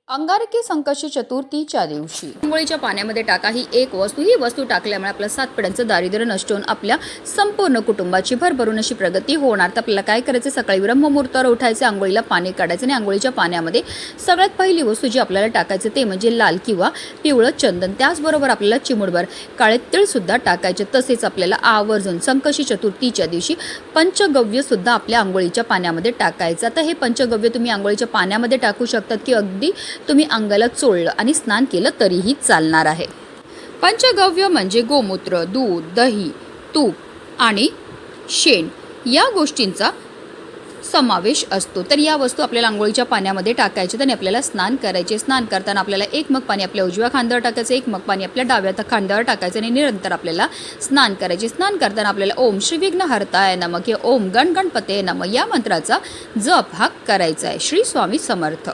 अंगारकी संकष्टी चतुर्थीच्या दिवशी आंघोळीच्या पाण्यामध्ये टाका ही एक वस्तू. ही वस्तू टाकल्यामुळे आपलं 7 पिढ्यांचं दारिद्र्य नष्ट होऊन आपल्या संपूर्ण कुटुंबाची भरभरून अशी प्रगती होणार. तर आपल्याला काय करायचं, सकाळी ब्रह्ममुहूर्तावर उठायचं, आंघोळीला पाणी काढायचं आणि आंघोळीच्या पाण्यामध्ये सगळ्यात पहिली वस्तू जी आपल्याला टाकायचं ते म्हणजे लाल किंवा पिवळं चंदन. त्याचबरोबर आपल्याला चिमूटभर काळे तीळ सुद्धा टाकायचे. तसेच आपल्याला आवर्जून संकष्टी चतुर्थीच्या दिवशी पंचगव्य सुद्धा आपल्या आंघोळीच्या पाण्यामध्ये टाकायचं. तर हे पंचगव्य तुम्ही आंघोळीच्या पाण्यामध्ये टाकू शकतात की अगदी तुम्ही अंगाला चोळलं आणि स्नान केलं तरीही चालणार आहे. पंचगव्य म्हणजे गोमूत्र, दूध, दही, तूप आणि शेण या गोष्टींचा समावेश असतो. तर या वस्तू आपल्याला आंघोळीच्या पाण्यामध्ये टाकायचे आणि आपल्याला स्नान करायचे. स्नान करताना आपल्याला 1 मग पाणी आपल्या उजव्या खांद्यावर टाकायचं, 1 मग पाणी आपल्या डाव्या खांद्यावर टाकायचं आणि निरंतर आपल्याला स्नान करायचे. स्नान करताना आपल्याला ओम श्री विघ्नहर्ताय नमः किंवा ओम गण गणपते नमः या मंत्राचा जप हा करायचा आहे. श्री स्वामी समर्थ.